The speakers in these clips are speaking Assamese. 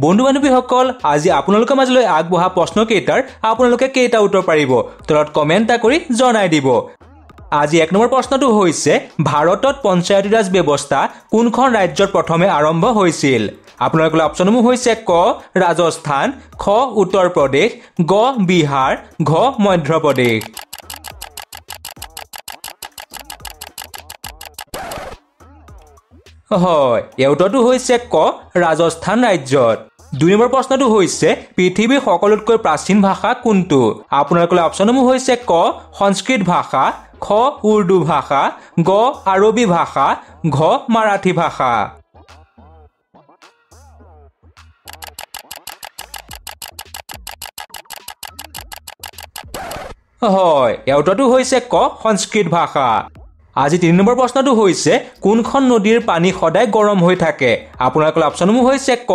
বন্ধু বান্ধৱীসকল আজি আপোনালোকৰ মাজলৈ আগবঢ়া প্ৰশ্নকেইটাৰ আপোনালোকে কেইটা উত্তৰ পাৰিব তলত কমেণ্ট কৰি জনাই দিব। আজি 1 নম্বৰ প্ৰশ্নটো হৈছে ভাৰতত পঞ্চায়তী ৰাজ ব্যৱস্থা কোনখন ৰাজ্যত প্ৰথমে আৰম্ভ হৈছিল? আপোনালোকৰ অপচনসমূহ হৈছে ক ৰাজস্থান, খ উত্তৰ প্ৰদেশ, গ বিহাৰ, ঘ মধ্য প্ৰদেশ। হয়, এই উত্তৰটো হৈছে ক ৰাজস্থান ৰাজ্যত। 2 নম্বৰ প্ৰশ্নটো হৈছে পৃথিৱীৰ সকলোতকৈ প্ৰাচীন ভাষা কোনটো? আপোনালোকৰ অপচনসমূহ হৈছে ক সংস্কৃত ভাষা, খ উৰ্দু ভাষা, গ আৰবী ভাষা, ঘ মাৰাঠী ভাষা। হয়, এই উত্তৰটো হৈছে ক সংস্কৃত ভাষা। আজি 3 নম্বৰ প্ৰশ্নটো হৈছে কোনখন নদীৰ পানী সদায় গৰম হৈ থাকে? আপোনালোকৰ অপচনসমূহ হৈছে ক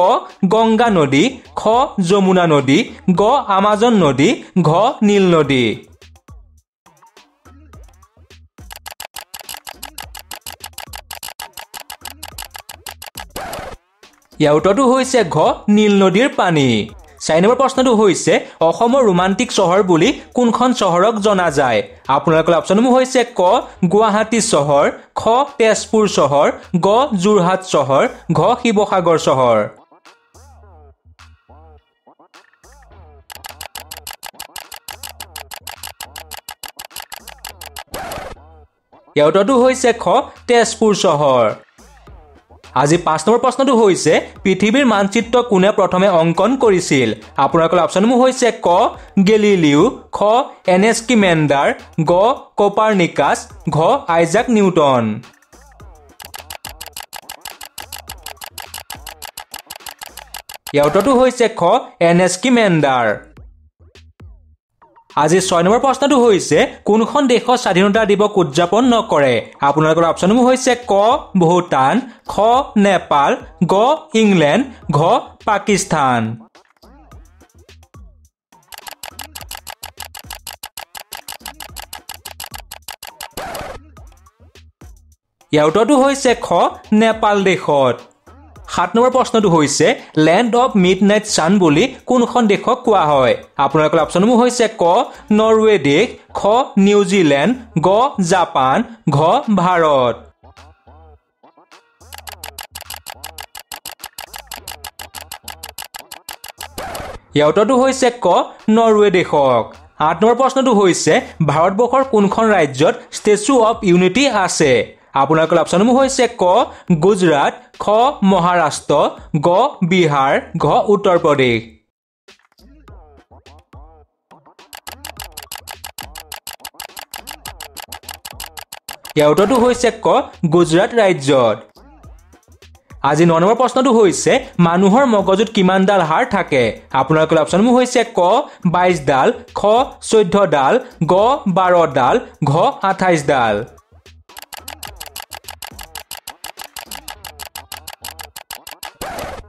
গংগা নদী, খ যমুনা নদী, গ আমাজন নদী, ঘ নীল নদী। ইয়াৰ উত্তৰটো হৈছে ঘ নীল নদীৰ পানী। 4 নম্বৰ প্ৰশ্নটো হৈছে অসমৰ ৰোমান্টিক চহৰ বুলি কোনখন চহৰক জনা যায়? আপোনালোকৰ অপচনসমূহ হৈছে ক গুৱাহাটী চহৰ, খ তেজপুৰ চহৰ, গ যোৰহাট চহৰ, ঘ শিৱসাগৰ চহৰ। ইয়াৰ উত্তৰটো হৈছে খ তেজপুৰ চহৰ। আজি 5 নম্বৰ প্ৰশ্নটো হৈছে পৃথিৱীৰ মানচিত্ৰ কোনে প্ৰথমে অংকন কৰিছিল? আপোনালোকৰ অপচনসমূহ হৈছে ক গেলিলিও, খ এনএস্কিমেণ্ডাৰ, গ কোপাৰনিকাছ, ঘ আইজাক নিউটন। ইয়াৰ উত্তৰটো হৈছে খ এনএস্কিমেণ্ডাৰ। আজি 6 নম্বৰ প্ৰশ্নটো হৈছে কোনখন দেশত স্বাধীনতা দিৱস উদযাপন নকৰে? আপোনালোকৰ অপচনসমূহ হৈছে ক ভূটান, খ নেপাল, গ ইংলেণ্ড, ঘ পাকিস্তান। ইয়াৰ উত্তৰটো হৈছে খ নেপাল দেশত। 7 নম্বৰ প্ৰশ্নটো হৈছে লেণ্ড অফ মিডনাইট ছান বুলি কোনখন দেশক কোৱা হয়? আপোনালোকৰ অপচনসমূহ হৈছে ক নৰৱে দেশ, খ নিউজিলেণ্ড, গ জাপান, ঘ ভাৰত। ইয়াৰ উত্তৰটো হৈছে ক নৰৱে দেশক। 8 নম্বৰ প্ৰশ্নটো হৈছে ভাৰতবৰ্ষৰ কোনখন ৰাজ্যত ষ্টেচু অফ ইউনিটি আছে? আপোনালোকৰ অপচনসমূহ হৈছে ক গুজৰাট, খ মহাৰাষ্ট্ৰ, গ বিহাৰ, ঘ উত্তৰ প্ৰদেশ। ইয়াৰ উত্তৰটো হৈছে ক গুজৰাট ৰাজ্যত। আজি 9 নম্বৰ প্ৰশ্নটো হৈছে মানুহৰ মগজুত কিমানডাল হাড় থাকে? আপোনালোকৰ অপচনসমূহ হৈছে ক 22 ডাল, খ 14 ডাল, গ 12 ডাল, ঘ 28 ডাল।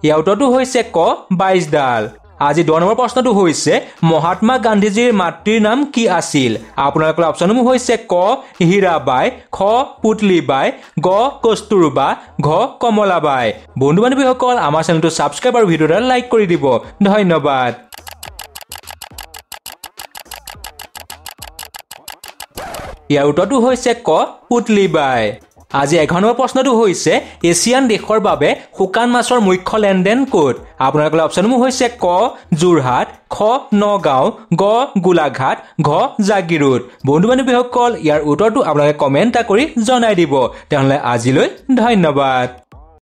ইয়াৰ উত্তৰটো হৈছে ক 22 ডাল। আজি 10 নম্বৰ প্ৰশ্নটো হৈছে মহাত্মা গান্ধীজীৰ মাতৃৰ নাম কি আছিল? আপোনালোকৰ অপচনসমূহ হৈছে ক হীৰাবাই, খ পুতলিবাই, গ কস্তুৰবা, ঘ কমলাবাই। বন্ধু বান্ধৱীসকল আমাৰ চেনেলটো ছাবস্ক্ৰাইব আৰু ভিডিঅ'টো লাইক কৰি দিব। ধন্যবাদ। ইয়াৰ উত্তৰটো হৈছে ক পুতলিবাই। আজি 11 নম্বৰ প্ৰশ্নটো হৈছে এছিয়ান দেশৰ বাবে শুকান মাছৰ মুখ্য লেনদেন ক'ত? আপোনালোকৰ অপচনসমূহ হৈছে ক যোৰহাট, খ নগাঁও, গ গোলাঘাট, ঘ জাগিৰোড। বন্ধু বান্ধৱীসকল ইয়াৰ উত্তৰটো আপোনালোকে কমেণ্ট কৰি জনাই দিব। তেনেহ'লে আজিলৈ ধন্যবাদ।